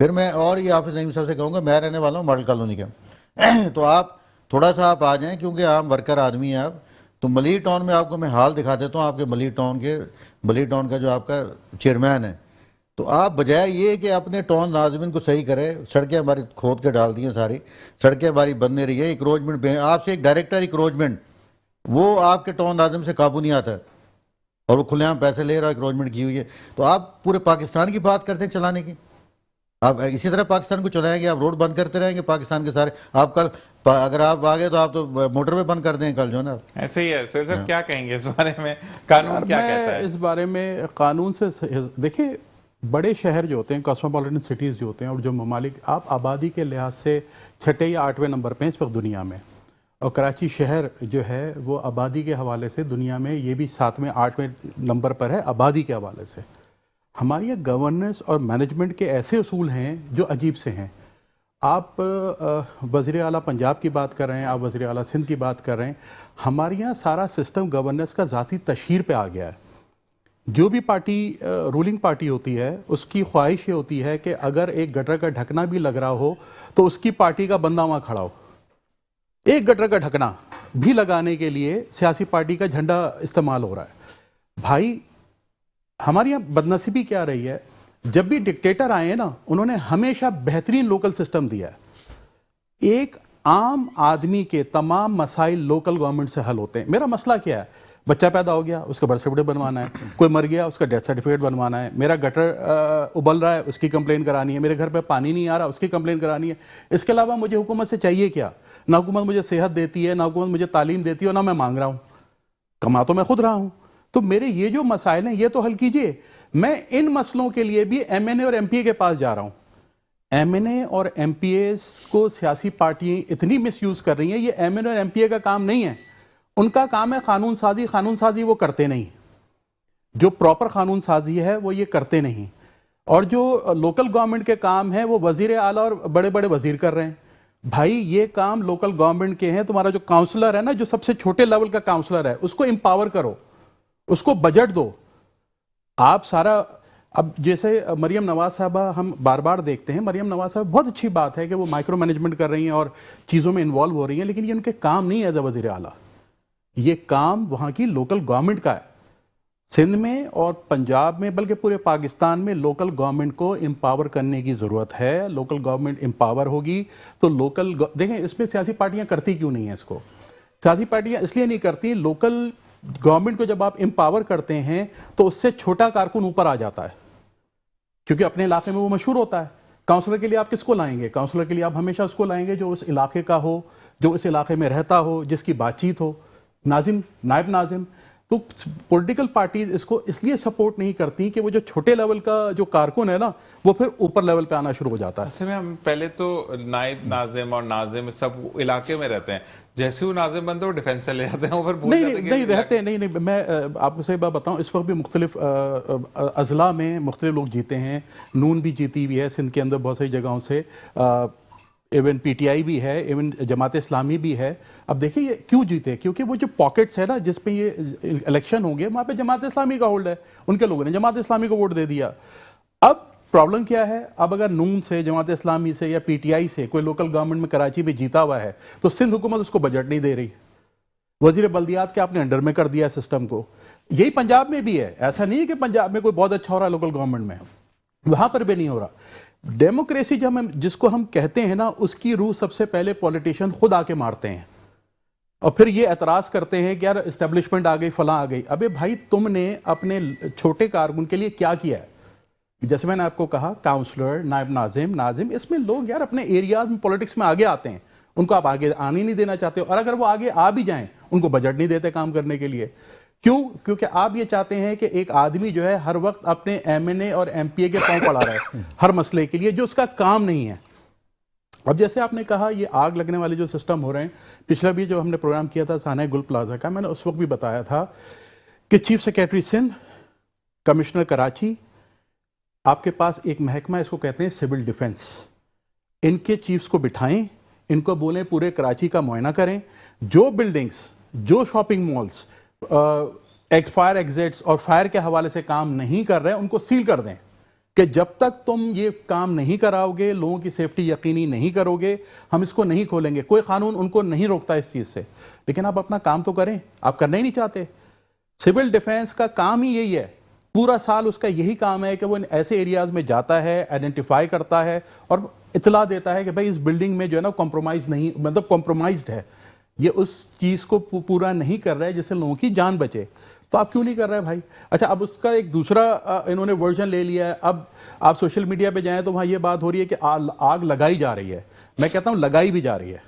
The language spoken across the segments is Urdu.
پھر میں اور یہ حافظ نعیم صاحب سے کہوں گا، میں رہنے والا ہوں ماڈل کالونی کا تو آپ تھوڑا سا آپ آ جائیں، کیونکہ عام ورکر آدمی ہیں آپ، تو ملی ٹاؤن میں آپ کو میں حال دکھا دیتا ہوں، آپ کے ملی ٹاؤن کا جو آپ کا چیئرمین ہے، تو آپ بجائے یہ کہ اپنے ٹاؤن ناظمین کو صحیح کرے، سڑکیں ہماری کھود کے ڈال دی ہیں ساری، سڑکیں ہماری بن نہیں رہی ہے، انکروچمنٹ پہ آپ سے ایک ڈائریکٹر انکروچمنٹ، وہ آپ کے ٹاؤن ناظم سے قابو نہیں آتا ہے، اور وہ کھلے عام پیسے لے رہا ہے، انکروچمنٹ کی ہوئی ہے. تو آپ پورے پاکستان کی بات کرتے ہیں چلانے کی، آپ اسی طرح پاکستان کو چلائیں گے، آپ روڈ بند کرتے رہیں گے پاکستان کے سارے. آپ کل اگر آپ آگے تو آپ تو موٹر وے بند کر دیں کل جو ہے نا. ایسے ہی ہے. سہیل صاحب کیا کہیں گے اس بارے میں؟ قانون کیا کہتا ہے اس بارے میں قانون سے دیکھیں، بڑے شہر جو ہوتے ہیں، کاسموپولیٹن سٹیز جو ہوتے ہیں، اور جو ممالک آپ آبادی کے لحاظ سے 6 یا 8ویں نمبر پہ ہیں اس وقت دنیا میں، اور کراچی شہر جو ہے وہ آبادی کے حوالے سے دنیا میں یہ بھی 7ویں 8ویں نمبر پر ہے آبادی کے حوالے سے. ہماری یہ گورننس اور مینجمنٹ کے ایسے اصول ہیں جو عجیب سے ہیں. آپ وزیر اعلیٰ پنجاب کی بات کر رہے ہیں، آپ وزیر اعلیٰ سندھ کی بات کر رہے ہیں. ہمارے یہاں سارا سسٹم گورننس کا ذاتی تشہیر پہ آ گیا ہے. جو بھی پارٹی رولنگ پارٹی ہوتی ہے اس کی خواہش یہ ہوتی ہے کہ اگر ایک گٹر کا ڈھکنا بھی لگ رہا ہو تو اس کی پارٹی کا بندہ وہاں کھڑا ہو. ایک گٹر کا ڈھکنا بھی لگانے کے لیے سیاسی پارٹی کا جھنڈا استعمال ہو رہا ہے. بھائی ہماری یہاں بدنصیبی کیا رہی ہے، جب بھی ڈکٹیٹر آئے ہیں نا، انہوں نے ہمیشہ بہترین لوکل سسٹم دیا ہے. ایک عام آدمی کے تمام مسائل لوکل گورنمنٹ سے حل ہوتے ہیں. میرا مسئلہ کیا ہے؟ بچہ پیدا ہو گیا، اس کا برتھ سرٹیفکیٹ بنوانا ہے. کوئی مر گیا، اس کا ڈیتھ سرٹیفکیٹ بنوانا ہے. میرا گٹر ابل رہا ہے، اس کی کمپلین کرانی ہے. میرے گھر پہ پانی نہیں آ رہا، اس کی کمپلین کرانی ہے. اس کے علاوہ مجھے حکومت سے چاہیے کیا؟ نہ حکومت مجھے صحت دیتی ہے، نہ حکومت مجھے تعلیم دیتی ہے، اور نہ میں مانگ رہا ہوں. کما تو میں خود رہا ہوں. تو میرے یہ جو مسائل ہیں یہ تو حل کیجئے. میں ان مسئلوں کے لیے بھی ایم این اے اور ایم پی اے کے پاس جا رہا ہوں. ایم این اے اور ایم پی اے کو سیاسی پارٹیاں اتنی مس یوز کر رہی ہیں. یہ ایم این اے اور ایم پی اے کا کام نہیں ہے. ان کا کام ہے قانون سازی. قانون سازی وہ کرتے نہیں. جو پراپر قانون سازی ہے وہ یہ کرتے نہیں. اور جو لوکل گورنمنٹ کے کام ہیں وہ وزیر اعلیٰ اور بڑے بڑے وزیر کر رہے ہیں. بھائی یہ کام لوکل گورنمنٹ کے ہیں. تمہارا جو کاؤنسلر ہے نا، جو سب سے چھوٹے لیول کا کاؤنسلر ہے، اس کو امپاور کرو، اس کو بجٹ دو. آپ سارا اب جیسے مریم نواز صاحبہ ہم بار بار دیکھتے ہیں، مریم نواز صاحب بہت اچھی بات ہے کہ وہ مائکرو مینجمنٹ کر رہی ہیں اور چیزوں میں انوالو ہو رہی ہیں، لیکن یہ ان کے کام نہیں ہے ایز اے وزیر اعلیٰ. یہ کام وہاں کی لوکل گورنمنٹ کا ہے. سندھ میں اور پنجاب میں بلکہ پورے پاکستان میں لوکل گورنمنٹ کو امپاور کرنے کی ضرورت ہے. لوکل گورنمنٹ امپاور ہوگی تو دیکھیں اس میں سیاسی پارٹیاں کرتی کیوں نہیں ہیں اس کو؟ سیاسی پارٹیاں اس لیے نہیں کرتی، لوکل گورنمنٹ کو جب آپ امپاور کرتے ہیں تو اس سے چھوٹا کارکن اوپر آ جاتا ہے، کیونکہ اپنے علاقے میں وہ مشہور ہوتا ہے. کاؤنسلر کے لیے آپ کس کو لائیں گے؟ کاؤنسلر کے لیے آپ ہمیشہ اس کو لائیں گے جو اس علاقے کا ہو، جو اس علاقے میں رہتا ہو، جس کی بات چیت ہو. ناظم، نائب ناظم. تو پولیٹیکل پارٹیز اس کو اس لیے سپورٹ نہیں کرتی کہ وہ جو چھوٹے لیول کا جو کارکن ہے نا، وہ پھر اوپر لیول پہ آنا شروع ہو جاتا ہے. اصل میں ہم پہلے تو نائب ناظم اور ناظم سب علاقے میں رہتے ہیں، جیسے وہ ناظم بنتے ہیں وہ ڈیفینس چلے جاتے ہیں. نہیں رہتے نہیں. میں آپ کو صحیح بات بتاؤں، اس وقت بھی مختلف اضلاع میں مختلف لوگ جیتے ہیں. نون بھی جیتی ہوئی ہے سندھ کے اندر بہت سی جگہوں سے، ایون پی ٹی آئی بھی ہے، ایون جماعت اسلامی بھی ہے. اب دیکھیں یہ کیوں جیتے؟ کیونکہ وہ جو پاکٹس ہے نا جس پہ یہ الیکشن ہوں گے، وہاں پہ جماعت اسلامی کا ہولڈ ہے. ان کے لوگوں نے جماعت اسلامی کو ووٹ دے دیا. اب پرابلم کیا ہے؟ اب اگر نون سے، جماعت اسلامی سے یا پی ٹی آئی سے کوئی لوکل گورنمنٹ میں کراچی میں جیتا ہوا ہے تو سندھ حکومت اس کو بجٹ نہیں دے رہی. وزیر بلدیات کے آپ نے انڈر میں کر دیا سسٹم کو. یہی پنجاب میں بھی ہے. ایسا نہیں ہے کہ پنجاب میں کوئی بہت اچھا ہو رہا ہے لوکل گورنمنٹ میں، وہاں پر بھی نہیں ہو رہا. ڈیموکریسی جس کو ہم کہتے ہیں نا، اس کی روح سب سے پہلے پولیٹیشین خود آ کے مارتے ہیں، اور پھر یہ اعتراض کرتے ہیں کہ یار اسٹیبلشمنٹ آ گئی، فلاں آ گئی. ابے بھائی تم نے اپنے چھوٹے کارکن کے لیے کیا کیا ہے؟ جیسے میں نے آپ کو کہا کاؤنسلر، نائب ناظم، اس میں لوگ یار اپنے ایریاز میں پولیٹکس میں آگے آتے ہیں. ان کو آپ آگے آنے نہیں دینا چاہتے ہو، اور اگر وہ آگے آ بھی جائیں ان کو بجٹ نہیں دیتے کام کرنے کے لیے. کیوں؟ کیونکہ آپ یہ چاہتے ہیں کہ ایک آدمی جو ہے ہر وقت اپنے ایم این اے اور ایم پی اے کے پاؤں پڑا رہے ہر مسئلے کے لیے، جو اس کا کام نہیں ہے. اب جیسے آپ نے کہا یہ آگ لگنے والے جو سسٹم ہو رہے ہیں، پچھلا بھی جو ہم نے پروگرام کیا تھا سانحہ گل پلازا کا، میں نے اس وقت بھی بتایا تھا کہ chief secretary Sindh, commissioner Karachi, آپ کے پاس ایک محکمہ اس کو کہتے ہیں سول ڈیفنس. ان کے چیفز کو بٹھائیں، ان کو بولیں پورے کراچی کا معائنہ کریں. جو بلڈنگز، جو شاپنگ مالز فائر ایگزٹس اور فائر کے حوالے سے کام نہیں کر رہے ہیں ان کو سیل کر دیں. کہ جب تک تم یہ کام نہیں کراؤ گے، لوگوں کی سیفٹی یقینی نہیں کرو گے، ہم اس کو نہیں کھولیں گے. کوئی قانون ان کو نہیں روکتا اس چیز سے، لیکن آپ اپنا کام تو کریں. آپ کرنا ہی نہیں چاہتے. سول ڈیفنس کا کام ہی یہی ہے، پورا سال اس کا یہی کام ہے کہ وہ ایسے ایریاز میں جاتا ہے، آئیڈینٹیفائی کرتا ہے اور اطلاع دیتا ہے کہ بھائی اس بلڈنگ میں جو ہے نا کمپرومائز نہیں، مطلب کمپرومائزڈ ہے، یہ اس چیز کو پورا نہیں کر رہا ہے جس سے لوگوں کی جان بچے. تو آپ کیوں نہیں کر رہے بھائی؟ اچھا، اب اس کا ایک دوسرا انہوں نے ورژن لے لیا ہے. اب آپ سوشل میڈیا پہ جائیں تو وہاں یہ بات ہو رہی ہے کہ آگ لگائی جا رہی ہے. میں کہتا ہوں لگائی بھی جا رہی ہے،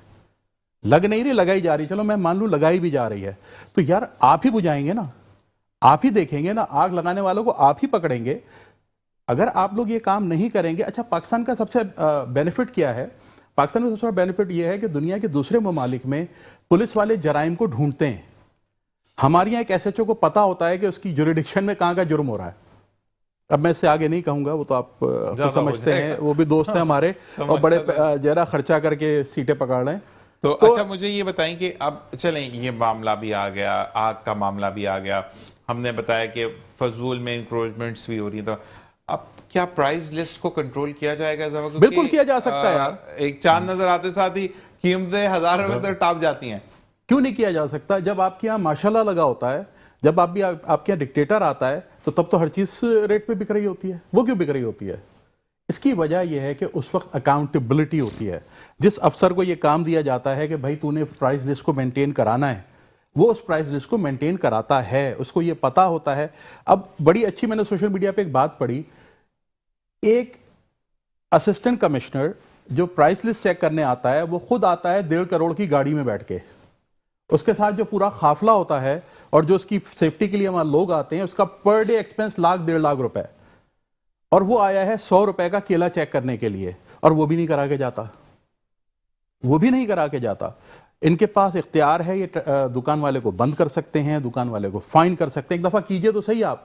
لگ نہیں رہی، لگائی جا رہی. چلو میں مان لوں لگائی بھی جا رہی ہے، تو یار آپ ہی بجھائیں گے نا، آپ ہی دیکھیں گے نا، آگ لگانے والوں کو آپ ہی پکڑیں گے. اگر آپ لوگ یہ کام نہیں کریں گے. اچھا، پاکستان کا سب سے بینیفٹ کیا ہے؟ پاکستان میں سب سے بڑا بینیفٹ یہ ہے کہ دنیا کے دوسرے ممالک میں پولیس والے جرائم کو ڈھونڈتے ہیں. ہمارے یہاں ایک ایس ایچ او کو پتا ہوتا ہے کہ اس کی جوریڈکشن میں کہاں کا جرم ہو رہا ہے. اب میں اس سے آگے نہیں کہوں گا، وہ تو آپ سمجھتے ہیں، وہ بھی دوست ہیں ہمارے اور بڑے جہرا خرچہ کر کے سیٹیں پکڑ رہے ہیں. تو اچھا مجھے یہ بتائیں کہ اب چلیں یہ معاملہ بھی آ گیا، آگ کا معاملہ بھی آ گیا، ہم نے بتایا کہ فضول میں انکروچمنٹس بھی ہو رہی ہیں، تو اب کیا پرائز لسٹ کو کنٹرول کیا جائے گا؟ بالکل کیا جا سکتا ہے یار. ایک چاند نظر آتے ساتھ ہی قیمتیں 1000 روپے تک ٹاپ جاتی ہیں. کیوں نہیں کیا جا سکتا؟ جب آپ کے یہاں ماشاءاللہ لگا ہوتا ہے، جب آپ کے یہاں ڈکٹیٹر آتا ہے تو تب تو ہر چیز ریٹ پہ بک رہی ہوتی ہے. وہ کیوں بک رہی ہوتی ہے؟ اس کی وجہ یہ ہے کہ اس وقت اکاؤنٹیبلٹی ہوتی ہے. جس افسر کو یہ کام دیا جاتا ہے کہ بھائی تو نے پرائز لسٹ کو مینٹین کرانا ہے، وہ اس پرائز لسٹ کو مینٹین کراتا ہے، اس کو یہ پتا ہوتا ہے. اب بڑی اچھی میں نے سوشل میڈیا پہ ایک بات پڑھی، ایک اسسٹنٹ کمشنر جو پرائز لسٹ چیک کرنے آتا ہے وہ خود آتا ہے 1.5 کروڑ کی گاڑی میں بیٹھ کے. اس کے ساتھ جو پورا قافلہ ہوتا ہے اور جو اس کی سیفٹی کے لیے وہاں لوگ آتے ہیں، اس کا پر ڈے ایکسپنس 1.5 لاکھ روپے. اور وہ آیا ہے 100 روپے کا کیلا چیک کرنے کے لیے، اور وہ بھی نہیں کرا کے جاتا، وہ بھی نہیں کرا کے جاتا. ان کے پاس اختیار ہے، یہ دکان والے کو بند کر سکتے ہیں، دکان والے کو فائن کر سکتے ہیں. ایک دفعہ کیجئے تو صحیح، آپ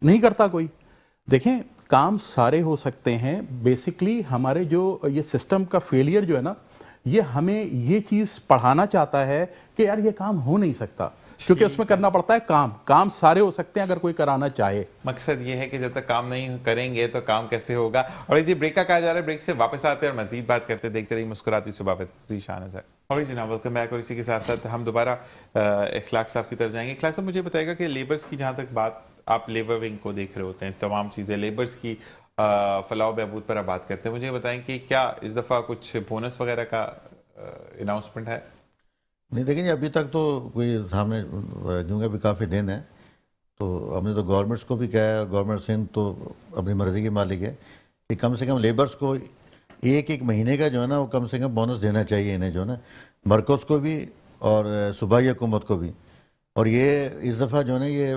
نہیں کرتا کوئی. دیکھیں کام سارے ہو سکتے ہیں. بیسکلی ہمارے جو یہ سسٹم کا فیلئر جو ہے نا، یہ ہمیں یہ چیز پڑھانا چاہتا ہے کہ یار یہ کام ہو نہیں سکتا، کیونکہ اس میں کرنا پڑتا ہے کام سارے ہو سکتے ہیں اگر کوئی کرانا چاہے. مقصد یہ ہے کہ جب تک کام نہیں کریں گے تو کام کیسے ہوگا. اور جی بریک کا کہا جا رہا ہے، بریک سے واپس آتے ہیں اور مزید بات کرتے. دیکھتے رہیے مسکراتی صبح پہ شاہ نظر. اور جناب ویلکم بیک. اور اسی کے ساتھ ساتھ ہم دوبارہ اخلاق صاحب کی طرف جائیں گے. اخلاق صاحب مجھے بتائے گا کہ لیبرز کی جہاں تک بات، آپ لیبر ونگ کو دیکھ رہے ہوتے ہیں، تمام چیزیں لیبرز کی فلاح و بہبود پر آپ بات کرتے ہیں. مجھے بتائیں کہ کیا اس دفعہ کچھ بونس وغیرہ کا اناؤنسمنٹ ہے؟ نہیں دیکھیں جی، ابھی تک تو کوئی سامنے، کیونکہ ابھی کافی دن ہے، تو ہم نے تو گورنمنٹس کو بھی کہا ہے، اور گورنمنٹ سندھ تو اپنی مرضی کی مالک ہے کہ کم سے کم لیبرز کو ایک مہینے کا جو ہے نا وہ کم سے کم بونس دینا چاہیے انہیں، جو ہے نا مرکز کو بھی اور صوبائی حکومت کو بھی. اور یہ اس دفعہ جو ہے نا یہ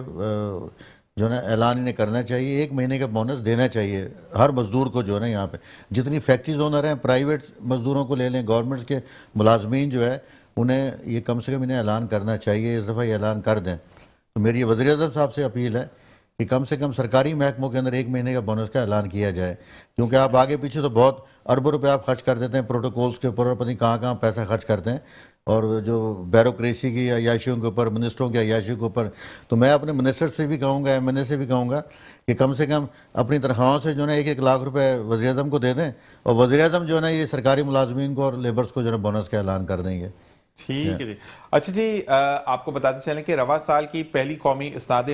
جو ہے نا اعلان انہیں کرنا چاہیے، 1 مہینے کا بونس دینا چاہیے ہر مزدور کو. جو ہے نا یہاں پہ جتنی فیکٹریز اونر ہیں، پرائیویٹ مزدوروں کو لے لیں، گورنمنٹس کے ملازمین جو ہے انہیں یہ کم سے کم انہیں اعلان کرنا چاہیے. اس دفعہ یہ اعلان کر دیں. تو میری وزیر اعظم صاحب سے اپیل ہے کہ کم سے کم سرکاری محکموں کے اندر 1 مہینے کا بونس کا اعلان کیا جائے، کیونکہ آپ آگے پیچھے تو بہت اربوں روپے آپ خرچ کر دیتے ہیں پروٹوکولز کے اوپر، اور پتہ نہیں کہاں پیسہ خرچ کرتے ہیں، اور جو بیوروکریسی کی عیاشیوں کے اوپر، منسٹروں کی عیاشیوں کے اوپر. تو میں اپنے منسٹر سے بھی کہوں گا، MNA سے بھی کہوں گا کہ کم سے کم اپنی تنخواہوں سے جو ہے 1-1 لاکھ روپے وزیر اعظم کو دے دیں، اور وزیر اعظم جو ہے نا یہ سرکاری ملازمین کو اور لیبرز کو جو ہے بونس کا اعلان کر دیں گے. ٹھیک ہے جی. اچھا جی، آپ کو بتاتے چلیں کہ رواں سال کی پہلی قومی اسناد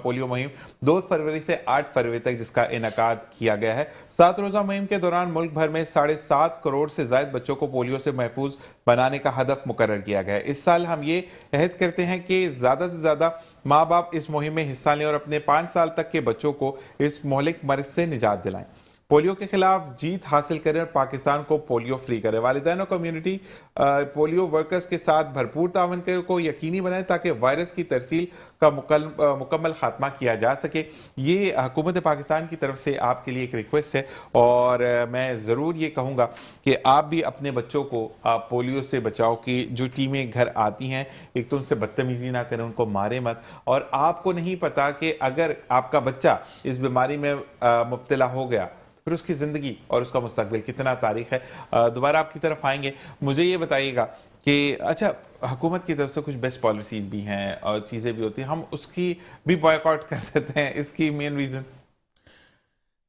پولیو مہم 2 فروری سے 8 فروری تک جس کا انعقاد کیا گیا ہے. 7 روزہ مہم کے دوران ملک بھر میں 7.5 کروڑ سے زائد بچوں کو پولیو سے محفوظ بنانے کا ہدف مقرر کیا گیا ہے. اس سال ہم یہ عہد کرتے ہیں کہ زیادہ سے زیادہ ماں باپ اس مہم میں حصہ لیں اور اپنے 5 سال تک کے بچوں کو اس مہلک مرض سے نجات دلائیں، پولیو کے خلاف جیت حاصل کریں اور پاکستان کو پولیو فری کریں. والدین اور کمیونٹی پولیو ورکرز کے ساتھ بھرپور تعاون کو یقینی بنائیں تاکہ وائرس کی ترسیل کا مکمل خاتمہ کیا جا سکے. یہ حکومت پاکستان کی طرف سے آپ کے لیے ایک ریکویسٹ ہے، اور میں ضرور یہ کہوں گا کہ آپ بھی اپنے بچوں کو پولیو سے بچاؤ کی جو ٹیمیں گھر آتی ہیں، ایک تو ان سے بدتمیزی نہ کریں، ان کو مارے مت. اور آپ کو نہیں پتا کہ اگر آپ کا بچہ اس بیماری میں مبتلا ہو گیا پھر اس کی زندگی اور اس کا مستقبل کتنا تاریخ ہے. دوبارہ آپ کی طرف آئیں گے. مجھے یہ بتائیے گا کہ اچھا حکومت کی طرف سے کچھ بیسٹ پالیسیز بھی ہیں اور چیزیں بھی ہوتی ہیں، ہم اس کی بھی بائیکاٹ کر دیتے ہیں، اس کی مین ریزن؟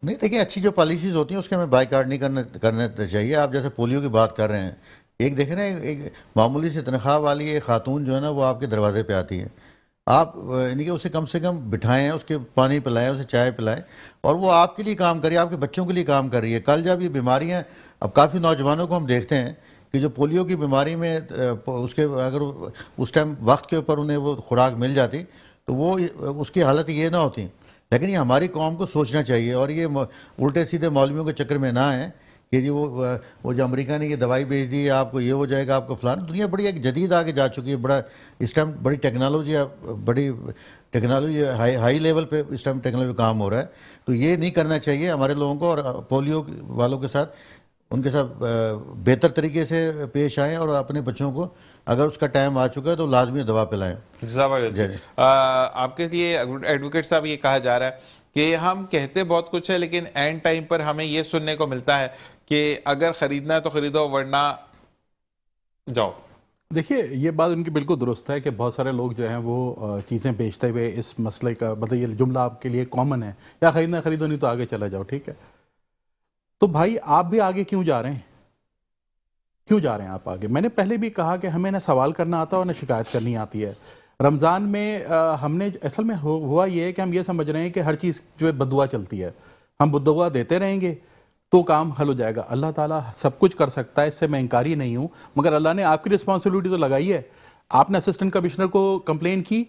نہیں دیکھیں اچھی جو پالیسیز ہوتی ہیں اس کے ہمیں بائیکاٹ نہیں کرنا چاہیے. آپ جیسے پولیو کی بات کر رہے ہیں, ایک دیکھیں نا, ایک معمولی سی تنخواہ والی ایک خاتون جو ہے نا وہ آپ کے دروازے پہ آتی ہے, آپ یعنی کہ اسے کم سے کم بٹھائیں, اس کے پانی پلائیں, اسے چائے پلائیں, اور وہ آپ کے لیے کام کر رہی ہے, آپ کے بچوں کے لیے کام کر رہی ہے. کل جب یہ بیماریاں, اب کافی نوجوانوں کو ہم دیکھتے ہیں کہ جو پولیو کی بیماری میں اس کے اگر اس ٹائم وقت کے اوپر انہیں وہ خوراک مل جاتی تو وہ اس کی حالت یہ نہ ہوتی. لیکن یہ ہماری قوم کو سوچنا چاہیے, اور یہ الٹے سیدھے مولویوں کے چکر میں نہ آئیں کہ جی وہ جو امریکہ نے یہ دوائی بھیج دی ہے, آپ کو یہ ہو جائے گا, آپ کو فلان. دنیا بڑی ایک جدید آگے جا چکی ہے, بڑا اس ٹائم بڑی ٹیکنالوجی ہائی لیول پہ اس ٹائم ٹیکنالوجی کام ہو رہا ہے. تو یہ نہیں کرنا چاہیے ہمارے لوگوں کو, اور پولیو والوں کے ساتھ ان کے ساتھ بہتر طریقے سے پیش آئیں, اور اپنے بچوں کو اگر اس کا ٹائم آ چکا ہے تو لازمی دوا پلائیں. زبردست. آپ کے لیے ایڈوکیٹ صاحب یہ کہا جا رہا ہے کہ ہم کہتے بہت کچھ ہے لیکن اینڈ ٹائم پر ہمیں یہ سننے کو ملتا ہے کہ اگر خریدنا ہے تو خریدو ورنہ جاؤ. دیکھیے یہ بات ان کی بالکل درست ہے کہ بہت سارے لوگ جو ہیں وہ چیزیں بیچتے ہوئے اس مسئلے کا, مطلب یہ جملہ آپ کے لیے کامن ہے, یا خریدنا خریدو نہیں تو آگے چلا جاؤ. ٹھیک ہے, تو بھائی آپ بھی آگے کیوں جا رہے ہیں؟ کیوں جا رہے ہیں آپ آگے؟ میں نے پہلے بھی کہا کہ ہمیں نہ سوال کرنا آتا اور نہ شکایت کرنی آتی ہے. رمضان میں ہم نے اصل میں ہوا یہ ہے کہ ہم یہ سمجھ رہے ہیں کہ ہر چیز جو ہے بددعا چلتی ہے, ہم بددعا دیتے رہیں گے تو کام حل ہو جائے گا. اللہ تعالیٰ سب کچھ کر سکتا ہے, اس سے میں انکاری نہیں ہوں, مگر اللہ نے آپ کی رسپانسبلٹی تو لگائی ہے. آپ نے اسسٹنٹ کمشنر کو کمپلین کی,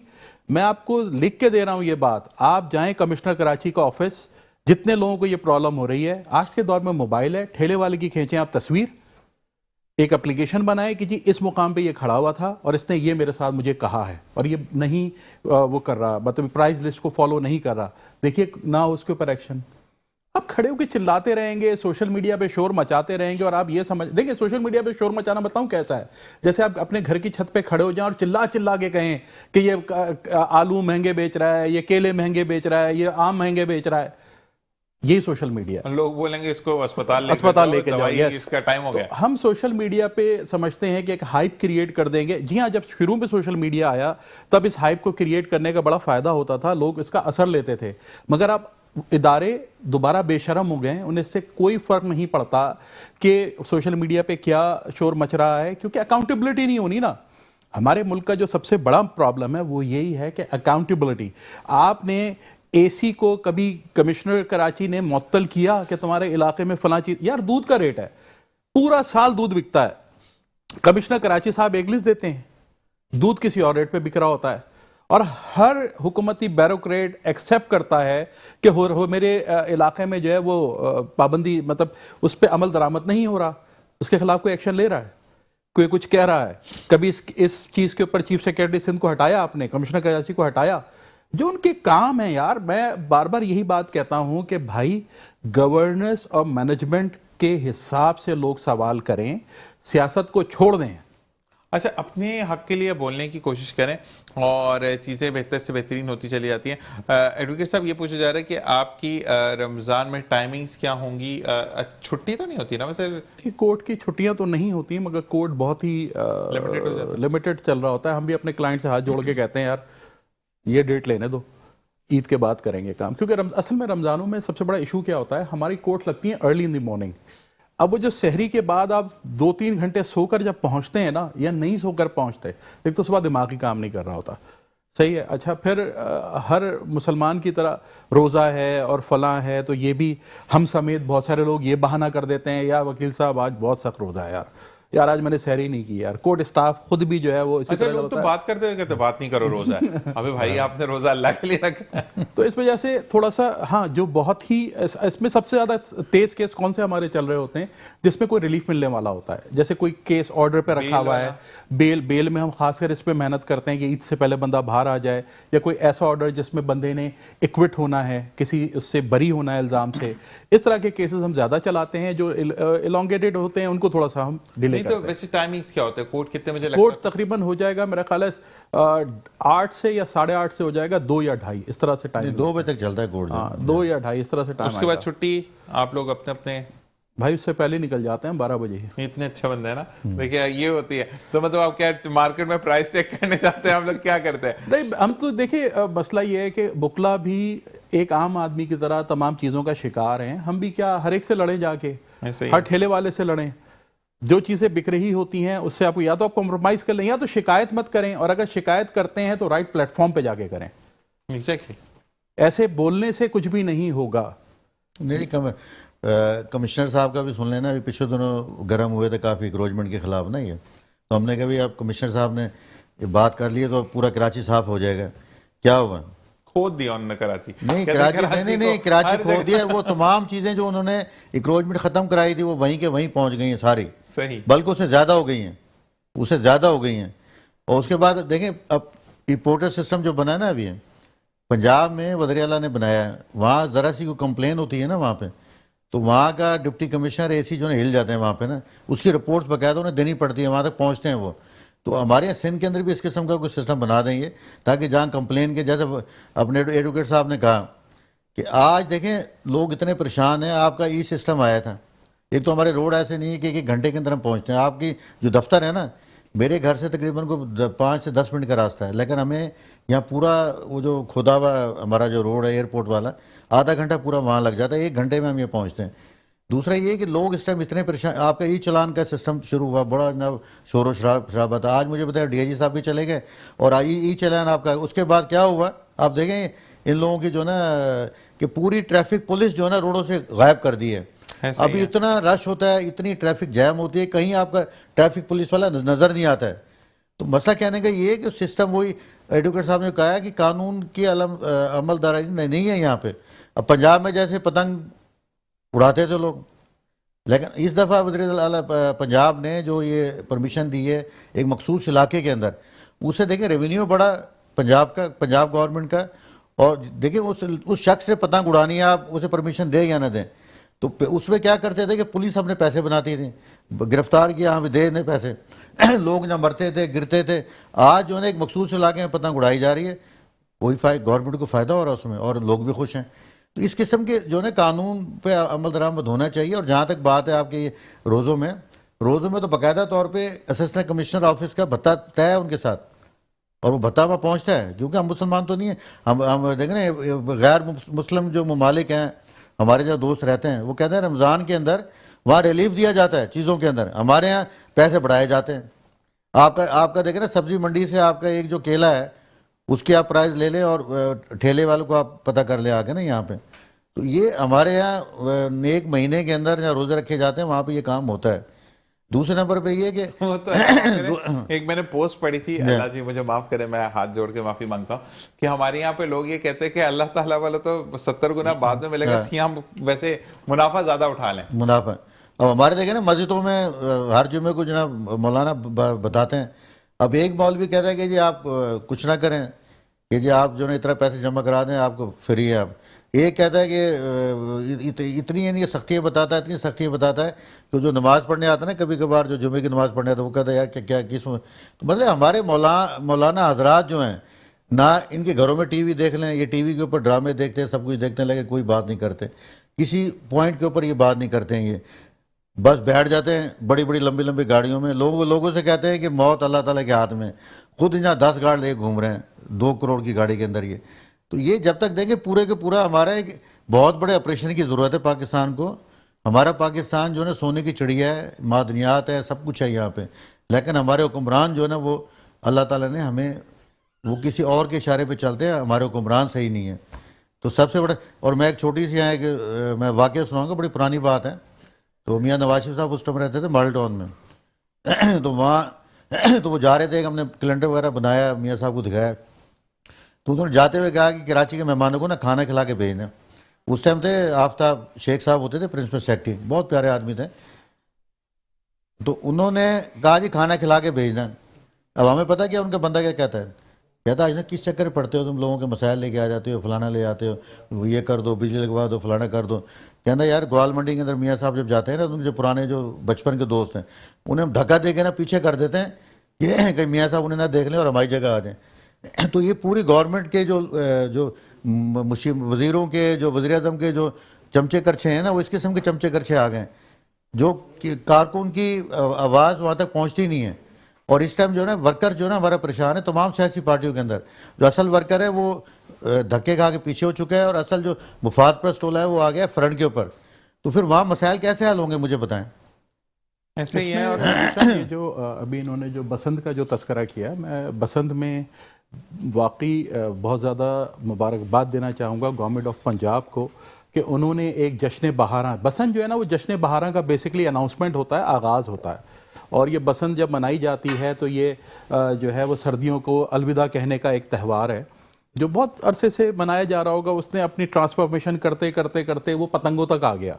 میں آپ کو لکھ کے دے رہا ہوں یہ بات, آپ جائیں کمشنر کراچی کا آفس, جتنے لوگوں کو یہ پرابلم ہو رہی ہے, آج کے دور میں موبائل ہے, ٹھیلے والے کی کھینچیں آپ تصویر, ایک اپلیکیشن بنائے کہ جی اس مقام پہ یہ کھڑا ہوا تھا اور اس نے یہ میرے ساتھ مجھے کہا ہے, اور یہ نہیں وہ کر رہا, مطلب پرائز لسٹ کو فالو نہیں کر رہا, دیکھیے نہ اس کے اوپر ایکشن. آپ کھڑے ہو کے چلاتے رہیں گے, سوشل میڈیا پہ شور مچاتے رہیں گے, اور آپ یہ سمجھ دیکھیں سوشل میڈیا پہ شور مچانا بتاؤں کیسا ہے, جیسے آپ اپنے گھر کی چھت پہ کھڑے ہو جائیں اور چلا کے کہیں کہ یہ آلو مہنگے بیچ رہا ہے, یہ کیلے مہنگے بیچ رہا ہے, یہ آم مہنگے بیچ رہا ہے. یہی سوشل میڈیا. لوگ بولیں گے اس کو اسپتال لے کے جاؤ, اس کا ٹائم ہو گیا. ہم سوشل میڈیا پہ سمجھتے ہیں کہ ایک ہائپ کریٹ کر دیں گے. جی ہاں, جب شروع میں سوشل میڈیا آیا تب اس ہائپ کو کریٹ کرنے کا بڑا فائدہ ہوتا تھا, لوگ اس کا اثر لیتے تھے, مگر اب ادارے دوبارہ بے شرم ہو گئے, انہیں سے کوئی فرق نہیں پڑتا کہ سوشل میڈیا پہ کیا شور مچ رہا ہے, کیونکہ اکاؤنٹیبلٹی نہیں ہونی نا. ہمارے ملک کا جو سب سے بڑا پرابلم ہے وہ یہی ہے کہ اکاؤنٹیبلٹی. آپ نے اے سی کو کبھی کمشنر کراچی نے معطل کیا کہ تمہارے علاقے میں فلاں چیز, یار دودھ کا ریٹ ہے, پورا سال دودھ بکتا ہے, کمشنر کراچی صاحب ایک لسٹ دیتے ہیں, دودھ کسی اور ریٹ پہ بک رہا ہوتا ہے, اور ہر حکومتی بیوروکریٹ ایکسیپٹ کرتا ہے کہ میرے علاقے میں جو ہے وہ پابندی, مطلب اس پہ عمل درآمد نہیں ہو رہا, اس کے خلاف کوئی ایکشن لے رہا ہے, کوئی کچھ کہہ رہا ہے. کبھی اس چیز کے اوپر چیف سیکرٹری سندھ کو ہٹایا آپ نے, کمشنر کراچی کو ہٹایا, جو ان کے کام ہیں. یار میں بار بار یہی بات کہتا ہوں کہ بھائی گورننس اور مینجمنٹ کے حساب سے لوگ سوال کریں, سیاست کو چھوڑ دیں. اچھا, اپنے حق کے لیے بولنے کی کوشش کریں اور چیزیں بہتر سے بہترین ہوتی چلی جاتی ہیں. ایڈوکیٹ صاحب یہ پوچھا جا رہا ہے کہ آپ کی رمضان میں ٹائمنگز کیا ہوں گی؟ چھٹی تو نہیں ہوتی نا ویسے؟ کورٹ کی چھٹیاں تو نہیں ہوتی, مگر کورٹ بہت ہی لمیٹڈ چل رہا ہوتا ہے. ہم بھی اپنے کلائنٹ سے ہاتھ جوڑ کے کہتے ہیں یار یہ ڈیٹ لینے دو, عید کے بعد کریں گے کام, کیونکہ اصل میں رمضانوں میں سب سے بڑا ایشو کیا ہوتا ہے, ہماری کورٹ لگتی ہیں ارلی ان دی مارننگ. اب وہ جو سحری کے بعد آپ 2-3 گھنٹے سو کر جب پہنچتے ہیں نا, یا نہیں سو کر پہنچتے, ایک تو صبح دماغ ہی کام نہیں کر رہا ہوتا, صحیح ہے. اچھا پھر ہر مسلمان کی طرح روزہ ہے اور فلاں ہے, تو یہ بھی ہم سمیت بہت سارے لوگ یہ بہانہ کر دیتے ہیں, یا وکیل صاحب آج بہت سخت روزہ ہے یار آج میں نے سحری نہیں کی. یار کورٹ اسٹاف خود بھی جو ہے وہ اسی طرح لوگ تو بات کرتے ہوئے کہتے بات نہیں کرو روزہ ہے. ابھی بھائی آپ نے روزہ اللہ کے لیے رکھا ہے. تو اس وجہ سے تھوڑا سا ہاں, جو بہت ہی اس میں سب سے زیادہ تیز کیس کون سے ہمارے چل رہے ہوتے ہیں جس میں کوئی ریلیف ملنے والا ہوتا ہے, جیسے کوئی کیس آرڈر پہ رکھا ہوا ہے, بیل میں ہم خاص کر اس پہ محنت کرتے ہیں کہ عید سے پہلے بندہ باہر آ جائے, یا کوئی ایسا آرڈر جس میں بندے نے ایکوٹ ہونا ہے, کسی اس سے بری ہونا ہے الزام سے. اس طرح کے کیسز ہم زیادہ چلاتے ہیں, جو elongated ہوتے ہیں ان کو تھوڑا سا ہم ڈیلے کرتے ہیں. تو ویسے ٹائمنگز کیا ہوتے ہیں کورٹ کتنے بجے لگتا ہے؟ کورٹ تقریباً ہو جائے گا میرا خیال ہے 8 سے یا 8:30 سے ہو جائے گا, 2 یا 2:30 اس طرح سے ٹائم. 2 بجے تک چلتا ہے کورٹ. 2 یا 2:30 اس طرح سے ٹائم. اس کے بعد چھٹی آپ لوگ اپنے بھائی اس سے پہلے نکل جاتے ہیں 12 بجے. اتنے اچھے بندے ہیں نا. دیکھیے یہ ہوتی ہے تو مطلب آپ کیا مارکیٹ میں پرائس چیک کرنے جاتے ہیں, ہم لوگ کیا کرتے ہیں؟ نہیں ہم تو دیکھیں مسئلہ یہ ہے کہ بکلا بھی ایک عام آدمی کی طرح تمام چیزوں کا شکار ہیں. ہم بھی کیا ہر ایک سے لڑیں, جا کے ایسے ہی ہر ٹھیلے والے سے لڑیں. جو چیزیں بک رہی ہوتی ہیں اس سے آپ کو یا تو آپ کمپرومائز کر لیں یا تو شکایت مت کریں, اور اگر شکایت کرتے ہیں تو رائٹ پلیٹ فارم پہ جا کے کریں. ایگزیکٹلی. ایسے بولنے سے کچھ بھی نہیں ہوگا. نہیں کمشنر صاحب کا بھی سن لینا. ابھی پچھلے دنوں گرم ہوئے تھے کافی انکروچمنٹ کے خلاف نا یہ, تو ہم نے کہا بھی اب کمشنر صاحب نے یہ بات کر لی ہے تو پورا کراچی صاف ہو جائے گا. کیا ہوا؟ کھود دیا انہوں نے کراچی. نہیں کراچی نہیں کراچی کھود دیا. وہ تمام چیزیں جو انہوں نے انکروچمنٹ ختم کرائی تھی وہ وہیں کے وہیں پہنچ گئی ہیں ساری, صحیح, بلکہ اس سے زیادہ ہو گئی ہیں, اس سے زیادہ ہو گئی ہیں. اور اس کے بعد دیکھیں اب رپورٹر سسٹم جو بنا ہے نا ابھی پنجاب میں وزیر اعلیٰ نے بنایا ہے, وہاں ذرا سی کوئی کمپلین ہوتی ہے نا وہاں پہ تو وہاں کا ڈپٹی کمشنر اے سی جو ہے ہل جاتے ہیں وہاں پہ نا, اس کی رپورٹس باقاعدہ انہیں دینی پڑتی ہے, وہاں تک پہنچتے ہیں وہ. تو ہمارے یہاں سندھ کے اندر بھی اس قسم کا کوئی سسٹم بنا دیں گے تاکہ جہاں کمپلین کے, جیسے اپنے ایڈوکیٹ صاحب نے کہا کہ آج دیکھیں لوگ اتنے پریشان ہیں. آپ کا ای سسٹم آیا تھا, ایک تو ہمارے روڈ ایسے نہیں ہے کہ ایک گھنٹے کے اندر ہم پہنچتے ہیں. آپ کی جو دفتر ہے نا, میرے گھر سے تقریباً کو 5 سے 10 منٹ کا راستہ ہے, لیکن ہمیں یہاں پورا وہ جو کھودا ہوا ہمارا جو روڈ ہے ایئرپورٹ والا, آدھا گھنٹہ پورا وہاں لگ جاتا ہے, 1 گھنٹے میں ہم یہ پہنچتے ہیں. دوسرا یہ کہ لوگ اس ٹائم اتنے پریشان. آپ کا ای چلان کا سسٹم شروع ہوا, بڑا جناب شور و شرابہ تھا. آج مجھے بتایا ڈی آئی جی صاحب بھی چلے گئے اور ای چلان آپ کا. اس کے بعد کیا ہوا آپ دیکھیں ان لوگوں کی جو نا کہ پوری ٹریفک پولیس جو ہے نا روڈوں سے غائب کر دی ہے. ابھی اتنا رش ہوتا ہے, اتنی ٹریفک جیم ہوتی ہے, کہیں آپ کا ٹریفک پولیس والا نظر نہیں آتا ہے. تو مسئلہ کہنے کا یہ ہے کہ سسٹم وہی ایڈوکیٹ صاحب نے کہا کہ قانون کی عمل دراز نہیں ہے یہاں پہ. اب پنجاب میں جیسے پتنگ اڑاتے تھے لوگ, لیکن اس دفعہ وزیر اعلیٰ پنجاب نے جو یہ پرمیشن دی ہے ایک مخصوص علاقے کے اندر, اسے دیکھیں ریونیو بڑا پنجاب کا, پنجاب گورنمنٹ کا. اور دیکھیں اس شخص سے پتنگ اڑانی ہے, آپ اسے پرمیشن دیں یا نہ دیں. تو اس میں کیا کرتے تھے کہ پولیس اپنے پیسے بناتی تھی, گرفتار کیا ہمیں دے دیں پیسے, لوگ نہ مرتے تھے گرتے تھے. آج جو ہے ایک مخصوص علاقے میں پتنگ اڑائی جا رہی ہے, کوئی گورنمنٹ کو فائدہ ہو رہا ہے اس میں, اور لوگ بھی خوش ہیں. تو اس قسم کے جو ہے قانون پہ عمل درآمد ہونا چاہیے. اور جہاں تک بات ہے آپ کے روزوں میں تو باقاعدہ طور پہ اسسٹنٹ کمشنر آفس کا بھتہ طے ہے ان کے ساتھ, اور وہ بھتہ وہاں پہنچتا ہے. کیونکہ ہم مسلمان تو نہیں ہیں, ہم دیکھیں نا غیر مسلم جو ممالک ہیں ہمارے جو دوست رہتے ہیں وہ کہتے ہیں رمضان کے اندر وہاں ریلیف دیا جاتا ہے چیزوں کے اندر, ہمارے ہاں پیسے بڑھائے جاتے ہیں. آپ کا دیکھیں نا سبزی منڈی سے آپ کا ایک جو کیلا ہے اس کی آپ پرائز لے لیں اور ٹھیلے والوں کو آپ پتہ کر لیں آ کے نا یہاں پہ. تو یہ ہمارے یہاں 1 مہینے کے اندر جہاں روزے رکھے جاتے ہیں وہاں پہ یہ کام ہوتا ہے. دوسرے نمبر پہ یہ کہ ایک میں نے پوسٹ پڑھی تھی, اللہ جی مجھے معاف کرے, میں ہاتھ جوڑ کے معافی مانگتا ہوں, کہ ہمارے یہاں پہ لوگ یہ کہتے ہیں کہ اللہ تعالیٰ والا تو 70 گنا بعد میں ملے گا, ہم ویسے منافع زیادہ اٹھا لیں. منافع. اب ہمارے دیکھیں نا مسجدوں میں ہر جمعے کو جناب مولانا بتاتے ہیں. اب ایک مولوی کہتا ہے کہ جی آپ کچھ نہ کریں, کہ جی آپ جو ہے اتنا پیسے جمع کرا دیں آپ کو فری ہے. ایک کہتا ہے کہ اتنی سختیاں بتاتا ہے, اتنی سختیاں بتاتا ہے کہ جو نماز پڑھنے آتا ہے نا کبھی کبھار, جو جمعے کی نماز پڑھنے آتا ہے وہ کہتا ہے یار کیا کس میں. تو مطلب ہمارے مولانا حضرات جو ہیں نہ ان کے گھروں میں ٹی وی دیکھ لیں, یہ ٹی وی کے اوپر ڈرامے دیکھتے ہیں, سب کچھ دیکھتے ہیں, لیکن کوئی بات نہیں کرتے, کسی پوائنٹ کے اوپر یہ بات نہیں کرتے ہیں. یہ بس بیٹھ جاتے ہیں بڑی بڑی لمبی لمبی گاڑیوں میں, لوگوں سے کہتے ہیں کہ موت اللہ تعالیٰ کے ہاتھ میں, خود یہاں 10 گاڑی لے گھوم رہے ہیں 2 کروڑ کی گاڑی کے اندر. یہ تو یہ جب تک دیکھیں پورے کے پورا ہمارا ایک بہت بڑے آپریشن کی ضرورت ہے پاکستان کو. ہمارا پاکستان جو ہے نا سونے کی چڑیا ہے, معدنیات ہے, سب کچھ ہے یہاں پہ, لیکن ہمارے حکمران جو ہے نا وہ اللہ تعالیٰ نے ہمیں وہ کسی اور کے اشارے پہ چلتے ہیں, ہمارے حکمران صحیح نہیں ہے. تو سب سے بڑا, اور میں ایک چھوٹی سی ہے کہ میں واقعہ سناؤں گا, بڑی پرانی بات ہے. تو میاں نواز شریف صاحب اس ٹائم رہتے تھے ماڈل ٹاؤن میں, تو وہاں تو وہ جا رہے تھے, ہم نے کیلنڈر وغیرہ بنایا, میاں صاحب کو دکھایا. تو انہوں نے جاتے ہوئے کہا کہ کراچی کے مہمانوں کو نا کھانا کھلا کے بھیجنا. اس ٹائم تھے آفتاب شیخ صاحب ہوتے تھے پرنسپل سیکرٹری, بہت پیارے آدمی تھے. تو انہوں نے کہا جی کھانا کھلا کے بھیجنا. اب ہمیں پتہ کیا ان کا بندہ کیا کہتا ہے, کہتا ہے نا کس چکر پڑتے ہو تم لوگوں کے مسائل لے کے آ جاتے ہو, فلانا لے آتے ہو, یہ کر دو, بجلی لگوا دو, فلانا کر دو. کہنا یار گوال منڈی کے اندر میاں صاحب جب جاتے ہیں نا, تو جو پرانے جو بچپن کے دوست ہیں انہیں ہم دھکا دے کے نا پیچھے کر دیتے ہیں کہ میاں صاحب انہیں نہ دیکھ لیں اور ہماری جگہ آ جائیں. تو یہ پوری گورنمنٹ کے جو وزیروں کے, جو وزیر اعظم کے جو چمچے کرچھے ہیں نا, وہ اس قسم کے چمچے کرچھے آ گئے ہیں جو کارکن کی آواز وہاں تک پہنچتی نہیں ہے. اور اس ٹائم جو ہے نا ورکر جو ہے نا ہمارا پریشان ہے تمام سیاسی پارٹیوں کے اندر. جو اصل ورکر ہے وہ دھکے کھا کے پیچھے ہو چکا ہے, اور اصل جو مفاد پرست ٹولہ ہے وہ آ گیا فرنٹ کے اوپر. تو پھر وہاں مسائل کیسے حل ہوں گے مجھے بتائیں. ایسے ہی ہے. اور یہ جو ابھی انہوں نے جو بسنت کا جو تذکرہ کیا, میں بسنت میں واقعی بہت زیادہ مبارکباد دینا چاہوں گا گورنمنٹ آف پنجاب کو کہ انہوں نے ایک جشن بہاراں, بسنت جو ہے نا وہ جشن بہاراں کا بیسکلی اناؤنسمنٹ ہوتا ہے, آغاز ہوتا ہے. اور یہ بسنت جب منائی جاتی ہے تو یہ جو ہے وہ سردیوں کو الوداع کہنے کا ایک تہوار ہے جو بہت عرصے سے منایا جا رہا ہوگا. اس نے اپنی ٹرانسفارمیشن کرتے کرتے کرتے وہ پتنگوں تک آ گیا.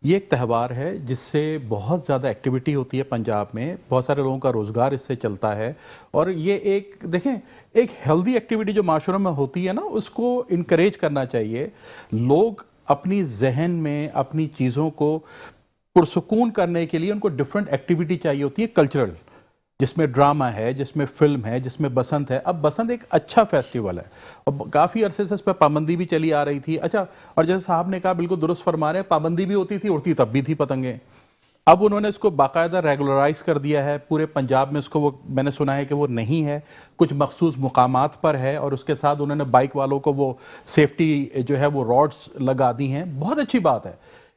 یہ ایک تہوار ہے جس سے بہت زیادہ ایکٹیویٹی ہوتی ہے پنجاب میں, بہت سارے لوگوں کا روزگار اس سے چلتا ہے. اور یہ ایک دیکھیں ایک ہیلدی ایکٹیویٹی جو معاشروں میں ہوتی ہے نا, اس کو انکریج کرنا چاہیے. لوگ اپنی ذہن میں اپنی چیزوں کو پرسکون کرنے کے لیے ان کو ڈفرینٹ ایکٹیویٹی چاہیے ہوتی ہے کلچرل, جس میں ڈرامہ ہے, جس میں فلم ہے, جس میں بسنت ہے. اب بسنت ایک اچھا فیسٹیول ہے اور کافی عرصے سے اس پہ پابندی بھی چلی آ رہی تھی. اچھا, اور جیسے صاحب نے کہا بالکل درست فرما رہے ہیں, پابندی بھی ہوتی تھی, اڑتی تب بھی تھی پتنگیں. اب انہوں نے اس کو باقاعدہ ریگولرائز کر دیا ہے پورے پنجاب میں. اس کو وہ میں نے سنا ہے کہ وہ نہیں ہے, کچھ مخصوص مقامات پر ہے, اور اس کے ساتھ انہوں نے بائک والوں کو وہ سیفٹی جو ہے وہ راڈز لگا دی ہیں. بہت اچھی بات ہے.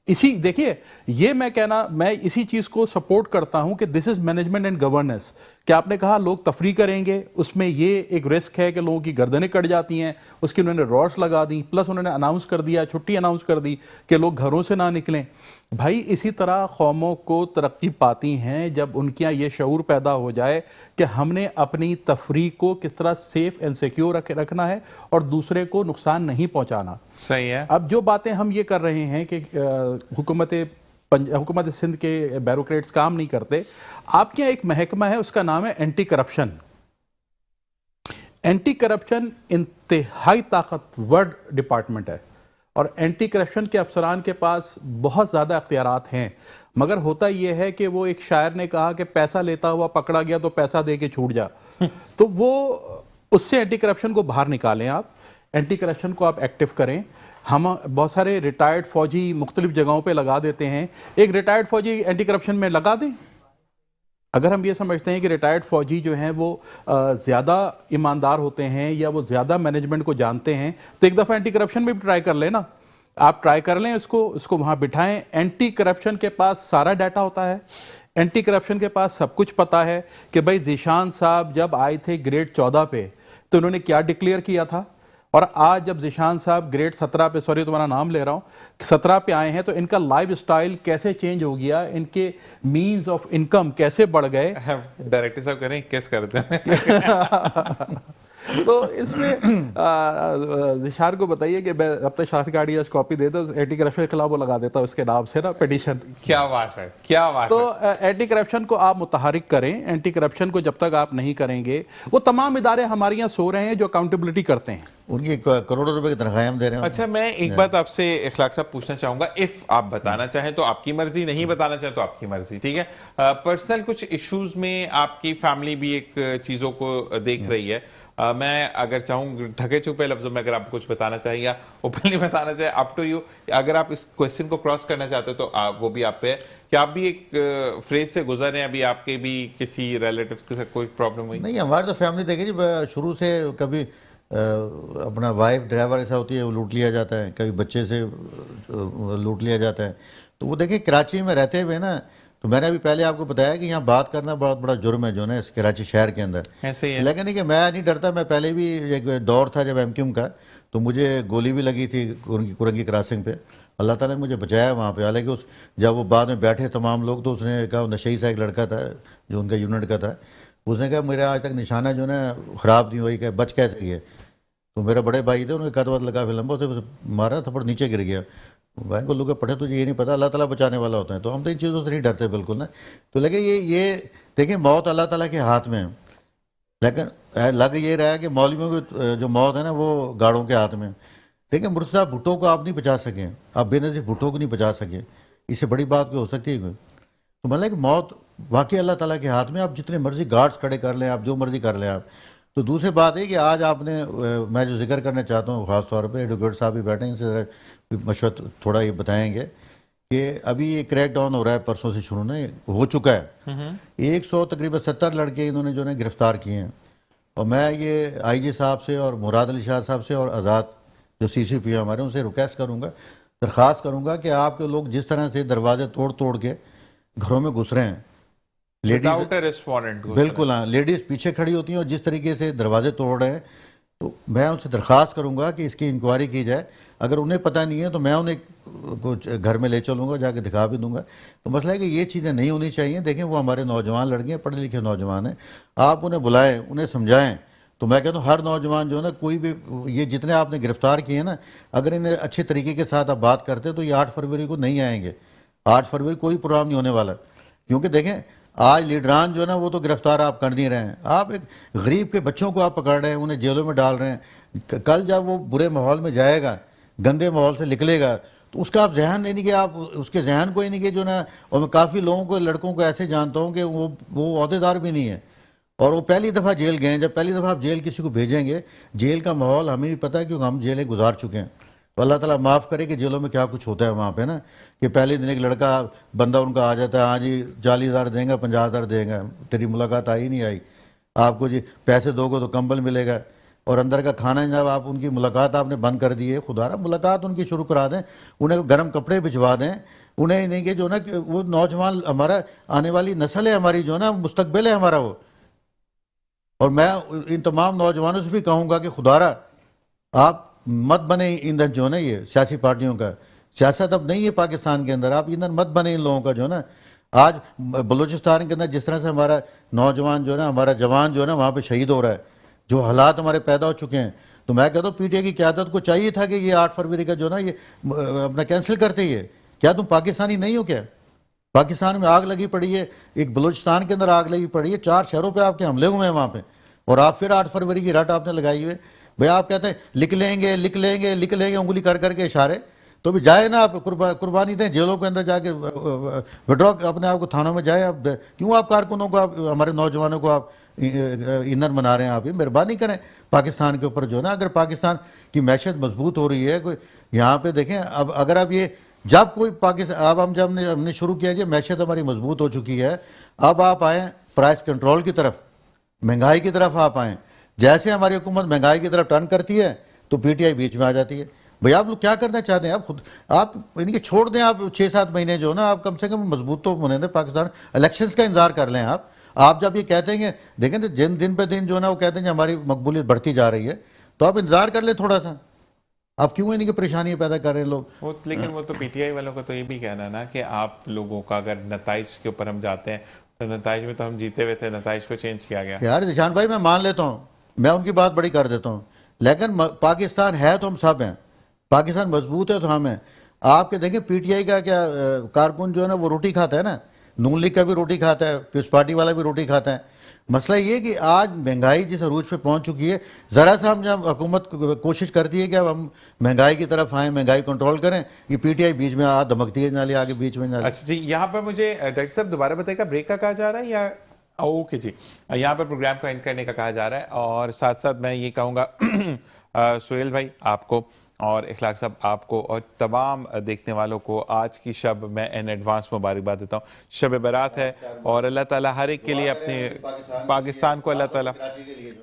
اسی دیکھیے یہ میں اسی چیز کو سپورٹ کرتا ہوں کہ دس از مینجمنٹ اینڈ گورننس. کہ آپ نے کہا لوگ تفریح کریں گے, اس میں یہ ایک رسک ہے کہ لوگوں کی گردنیں کٹ جاتی ہیں, اس کی انہوں نے راڈس لگا دیں, پلس انہوں نے اناؤنس کر دیا, چھٹی اناؤنس کر دی کہ لوگ گھروں سے نہ نکلیں. بھائی اسی طرح قوموں کو ترقی پاتی ہیں جب ان کے یہ شعور پیدا ہو جائے کہ ہم نے اپنی تفریح کو کس طرح سیف اینڈ سیکیور رکھنا ہے اور دوسرے کو نقصان نہیں پہنچانا. صحیح ہے. اب جو باتیں ہم یہ کر رہے ہیں کہ حکومت سندھ کے بیوروکریٹس کام نہیں کرتے, آپ کے یہاں ایک محکمہ ہے اس کا نام ہے اینٹی کرپشن. اینٹی کرپشن انتہائی طاقتور ڈپارٹمنٹ ہے اور اینٹی کرپشن کے افسران کے پاس بہت زیادہ اختیارات ہیں. مگر ہوتا یہ ہے کہ وہ ایک شاعر نے کہا کہ پیسہ لیتا ہوا پکڑا گیا تو پیسہ دے کے چھوٹ جا. تو وہ اس سے اینٹی کرپشن کو باہر نکالیں, آپ اینٹی کرپشن کو آپ ایکٹیو کریں. ہم بہت سارے ریٹائرڈ فوجی مختلف جگہوں پہ لگا دیتے ہیں, ایک ریٹائرڈ فوجی اینٹی کرپشن میں لگا دیں. اگر ہم یہ سمجھتے ہیں کہ ریٹائرڈ فوجی جو ہیں وہ زیادہ ایماندار ہوتے ہیں یا وہ زیادہ مینجمنٹ کو جانتے ہیں, تو ایک دفعہ اینٹی کرپشن میں بھی ٹرائی کر لیں نا. آپ ٹرائی کر لیں اس کو وہاں بٹھائیں. اینٹی کرپشن کے پاس سارا ڈیٹا ہوتا ہے, اینٹی کرپشن کے پاس سب کچھ پتا ہے کہ بھائی ذیشان صاحب جب آئے تھے گریڈ 14 پہ تو انہوں نے کیا ڈکلیئر کیا تھا, اور آج جب ذیشان صاحب گریڈ 17 پہ, سوری تمہارا نام لے رہا ہوں, 17 پہ آئے ہیں تو ان کا لائف سٹائل کیسے چینج ہو گیا, ان کے مینز آف انکم کیسے بڑھ گئے. ڈائریکٹر صاحب کریں کیس کرتے ہیں. تو اس میں ذیشان کو بتائیے کہ میں اپنے شاسی کارڈ یا کاپی دیتا ہوں, اینٹی کرپشن کے خلاف وہ لگا دیتا ہوں اس کے نام سے نا پیٹیشن. کیا بات ہے, کیا بات ہے. تو اینٹی کرپشن کو آپ متحرک کریں. اینٹی کرپشن کو جب تک آپ نہیں کریں گے, وہ تمام ادارے ہمارے یہاں سو رہے ہیں جو اکاؤنٹیبلٹی کرتے ہیں, ان کی کروڑوں روپے کی تنخواہیں ہم دے رہے ہیں. اچھا, میں ایک بات آپ سے اخلاق صاحب پوچھنا چاہوں گا. اف آپ بتانا چاہیں تو آپ کی مرضی, نہیں بتانا چاہیں تو آپ کی مرضی, ٹھیک ہے. پرسنل کچھ ایشوز میں آپ کی فیملی بھی ایک چیزوں کو دیکھ رہی ہے. میں اگر چاہوں ڈھکے چھپے لفظوں میں اگر آپ کچھ بتانا چاہیں یا اوپنلی بتانا چاہیں, اپ ٹو یو. اگر آپ اس کوشچن کو کراس کرنا چاہتے تو وہ بھی آپ پہ ہے کہ آپ بھی ایک فریز سے گزر رہے ہیں. ابھی آپ کے بھی کسی ریلیٹیوز کے ساتھ کوئی پرابلم ہوئی؟ نہیں, ہماری تو فیملی دیکھیں جی, شروع سے کبھی اپنا وائف ڈرائیور ایسا ہوتی ہے وہ لوٹ لیا جاتا ہے, کبھی بچے سے لوٹ لیا جاتا ہے. تو وہ دیکھیں کراچی میں رہتے ہوئے نا, تو میں نے ابھی پہلے آپ کو بتایا کہ یہاں بات کرنا بہت بڑا جرم ہے جو نا اس کراچی شہر کے اندر. ایسے ہی ہے. لیکن نہیں کہ میں نہیں ڈرتا, میں پہلے بھی ایک دور تھا جب ایم کیو ایم کا, تو مجھے گولی بھی لگی تھی کرنگی کراسنگ پہ. اللہ تعالیٰ نے مجھے بچایا وہاں پہ. حالانکہ جب وہ بعد میں بیٹھے تمام لوگ, تو اس نے کہا, نشئی سا ایک لڑکا تھا جو ان کا یونٹ کا تھا, اس نے کہا میرا آج تک نشانہ جو نا خراب نہیں ہوئی, کہ بچ کیسے گئے. تو میرے بڑے بھائی تھے, انہوں نے قد وقت لگا پھر لمبا, اسے مارا تھپڑ نیچے گر گیا. بھائی کو لوگ پڑھے تجھے یہ نہیں پتا اللہ تعالیٰ بچانے والا ہوتا ہے. تو ہم تو ان چیزوں سے نہیں ڈرتے بالکل نا. تو لیکن یہ دیکھیں موت اللہ تعالیٰ کے ہاتھ میں ہے, لیکن لگ یہ رہا ہے کہ مولویوں کی جو موت ہے نا وہ گاڑوں کے ہاتھ میں. دیکھیں مرزا صاحب بھٹو کو آپ نہیں بچا سکیں, آپ بے نظیر بھٹو کو نہیں بچا سکیں, اس سے بڑی بات کوئی ہو سکتی ہے کوئی؟ تو مطلب کہ موت واقعی اللہ تعالیٰ کے ہاتھ میں. آپ جتنے مرضی گارڈز کھڑے کر لیں, آپ جو مرضی کر لیں آپ. تو دوسری بات ہے کہ آج آپ نے, میں جو ذکر کرنا چاہتا ہوں خاص طور پہ, ایڈوکیٹ صاحب بھی بیٹھے ہیں, ان سے مشورہ تھوڑا یہ بتائیں گے کہ ابھی یہ کریک ڈاؤن ہو رہا ہے، پرسوں سے شروع ہو چکا ہے. 100 تقریباً 70 لڑکے انہوں نے جو ہے گرفتار کیے ہیں. اور میں یہ آئی جی صاحب سے اور مراد علی شاہ صاحب سے اور آزاد جو سی سی پی او ہمارے، ان سے ریکویسٹ کروں گا، درخواست کروں گا کہ آپ کے لوگ جس طرح سے دروازے توڑ کے گھروں میں گھس رہے ہیں، Without arrest warrant گھس رہے ہیں. بالکل ہاں، لیڈیز پیچھے کھڑی ہوتی ہیں اور جس طریقے سے دروازے توڑ رہے ہیں، تو میں ان سے درخواست کروں گا کہ اس کی انکوائری کی جائے. اگر انہیں پتہ نہیں ہے تو میں انہیں کچھ گھر میں لے چلوں گا، جا کے دکھا بھی دوں گا. تو مسئلہ ہے کہ یہ چیزیں نہیں ہونی چاہیے. دیکھیں وہ ہمارے نوجوان لڑکے ہیں، پڑھے لکھے نوجوان ہیں، آپ انہیں بلائیں، انہیں سمجھائیں. تو میں کہتا ہوں ہر نوجوان جو ہے نا، کوئی بھی یہ جتنے آپ نے گرفتار کیے ہیں نا، اگر انہیں اچھے طریقے کے ساتھ آپ بات کرتے تو یہ 8 فروری کو نہیں آئیں گے. 8 فروری کوئی پروگرام نہیں ہونے والا. کیونکہ دیکھیں آج لیڈران جو ہے نا وہ تو گرفتار آپ کر نہیں رہے ہیں، آپ ایک غریب کے بچوں کو آپ پکڑ رہے ہیں، انہیں جیلوں میں ڈال رہے ہیں. کل جب وہ برے ماحول میں جائے گا، گندے ماحول سے نکلے گا، تو اس کا آپ ذہن نہیں کہ آپ اس کے ذہن کو ہی نہیں کہ جو نا. اور میں کافی لوگوں کو، لڑکوں کو ایسے جانتا ہوں کہ وہ عہدیدار بھی نہیں ہے اور وہ پہلی دفعہ جیل گئے ہیں. جب پہلی دفعہ آپ جیل کسی کو بھیجیں گے، جیل کا ماحول ہمیں بھی پتہ ہے کیونکہ ہم جیلیں گزار چکے ہیں. تو اللہ تعالیٰ معاف کرے کہ جیلوں میں کیا کچھ ہوتا ہے وہاں پہ نا، کہ پہلے دن ایک لڑکا بندہ ان کا آ جاتا ہے، ہاں جی 40,000 دیں گا، 50,000 دیں گا، تیری ملاقات آئی نہیں آئی، آپ کو جی پیسے دو گے تو کمبل ملے گا. اور اندر کا کھانا جب آپ ان کی ملاقات آپ نے بند کر دی ہے، خدا را ملاقات ان کی شروع کرا دیں، انہیں گرم کپڑے بھجوا دیں. انہیں نہیں کہ جو نا کہ وہ نوجوان ہمارا آنے والی نسل ہے ہماری، جو نا مستقبل ہے ہمارا وہ. اور میں ان تمام نوجوانوں سے بھی کہوں گا کہ خدا را آپ مت بنے ایندھن جو ہے نا یہ سیاسی پارٹیوں کا. سیاست اب نہیں ہے پاکستان کے اندر، آپ ایندھن مت بنے ان لوگوں کا جو ہے نا. آج بلوچستان کے اندر جس طرح سے ہمارا نوجوان جو ہے نا، ہمارا جوان جو ہے نا وہاں پہ شہید ہو رہا ہے، جو حالات ہمارے پیدا ہو چکے ہیں، تو میں کہتا ہوں پی ٹی آئی کی قیادت کو چاہیے تھا کہ یہ 8 فروری کا جو ہے نا یہ اپنا کینسل کرتے ہی ہے. کیا تم پاکستانی نہیں ہو کیا؟ پاکستان میں آگ لگی پڑی ہے، ایک بلوچستان کے اندر آگ لگی پڑی ہے، 4 شہروں پہ آپ کے حملے ہوئے ہیں وہاں پہ، اور آپ پھر 8 فروری کی رٹ آپ نے لگائی ہوئے. بھئی آپ کہتے ہیں لکھ لیں گے لکھ لیں گے لکھ لیں گے، انگلی کر کے اشارے. تو بھی جائے نا آپ قربانی دیں، جیلوں کے اندر جا کے وڈرا اپنے آپ کو تھانوں میں جائیں. آپ کیوں آپ کارکنوں کو، آپ ہمارے نوجوانوں کو آپ ایندھن بنا رہے ہیں؟ آپ یہ مہربانی کریں پاکستان کے اوپر جو ہے نا. اگر پاکستان کی معیشت مضبوط ہو رہی ہے، کوئی یہاں پہ دیکھیں اب اگر آپ یہ جب کوئی پاکستان اب ہم نے شروع کیا، یہ معیشت ہماری مضبوط ہو چکی ہے، اب آپ آئیں پرائس کنٹرول کی طرف، مہنگائی کی طرف آپ آئیں. جیسے ہماری حکومت مہنگائی کی طرف ٹرن کرتی ہے تو پی ٹی آئی بیچ میں آ جاتی ہے. بھئی آپ لوگ کیا کرنا چاہتے ہیں؟ آپ خود آپ یعنی کہ چھوڑ دیں، آپ 6-7 مہینے جو نا آپ کم سے کم مضبوط تو ہونے دیں. پاکستان الیکشنز کا انتظار کر لیں. آپ جب یہ کہتے ہیں کہ دیکھیں دن پہ دن جو ہے نا وہ کہتے ہیں کہ ہماری مقبولیت بڑھتی جا رہی ہے، تو آپ انتظار کر لیں تھوڑا سا. آپ کیوں نہیں کہ پریشانیاں پیدا کر رہے ہیں لوگ؟ لیکن وہ تو پی ٹی آئی والوں کا تو یہ بھی کہنا ہے نا کہ آپ لوگوں کا اگر نتائج کے اوپر ہم جاتے ہیں تو نتائج میں تو ہم جیتے ہوئے تھے، نتائج کو چینج کیا گیا. یار ذیشان بھائی میں مان لیتا ہوں، میں ان کی بات بڑی کر دیتا ہوں، لیکن پاکستان ہے تو ہم سب ہیں، پاکستان مضبوط ہے تو ہم ہیں. آپ کے دیکھیں پی ٹی آئی کا کیا کارکن جو ہے نا وہ روٹی کھاتا ہے نا، نون لیگ کا بھی روٹی کھاتا ہے، پیپلز پارٹی والا بھی روٹی کھاتا ہے. مسئلہ یہ کہ آج مہنگائی جس عروج پہ پہنچ چکی ہے، ذرا سا ہم جب حکومت کوشش کرتی ہے کہ اب ہم مہنگائی کی طرف آئیں، مہنگائی کنٹرول کریں، یہ پی ٹی آئی بیچ میں دھمکتی ہے نالی آگے بیچ میں نالی. اچھا جی، یہاں پر مجھے ڈاکٹر صاحب دوبارہ بتائے گا بریک کا کہا جا رہا ہے یا اوکے جی، یہاں پر پروگرام کو اینڈ کرنے کا کہا جا رہا ہے. اور ساتھ ساتھ میں یہ کہوں گا سہیل بھائی آپ کو اور اخلاق صاحب آپ کو اور تمام دیکھنے والوں کو آج کی شب میں ان ایڈوانس مبارکباد دیتا ہوں. شب برات ہے اور اللہ تعالیٰ ہر ایک کے لیے اپنے پاکستان کو، اللہ تعالیٰ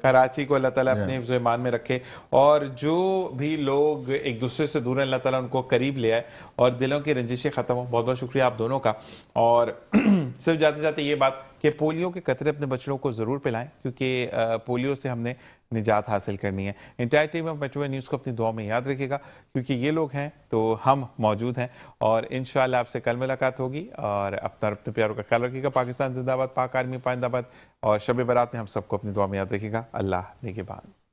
کراچی کو اللہ تعالیٰ اپنے حفظ و ایمان میں رکھے، اور جو بھی لوگ ایک دوسرے سے دور ہیں اللہ تعالیٰ ان کو قریب لے آئے اور دلوں کی رنجشیں ختم ہوں. بہت بہت شکریہ آپ دونوں کا. اور صرف جاتے جاتے یہ بات کہ پولیو کے قطرے اپنے بچوں کو ضرور پلائیں، کیونکہ پولیو سے ہم نے نجات حاصل کرنی ہے. Entire team of metro news کو اپنی دعا میں یاد رکھے گا، کیونکہ یہ لوگ ہیں تو ہم موجود ہیں. اور انشاءاللہ آپ سے کل ملاقات ہوگی، اور اپنے پیاروں کا خیال رکھیے گا. پاکستان زندہ باد، پاک آرمی پائندہ باد. اور شب برات میں ہم سب کو اپنی دعا میں یاد رکھے گا. اللہ نگہبان.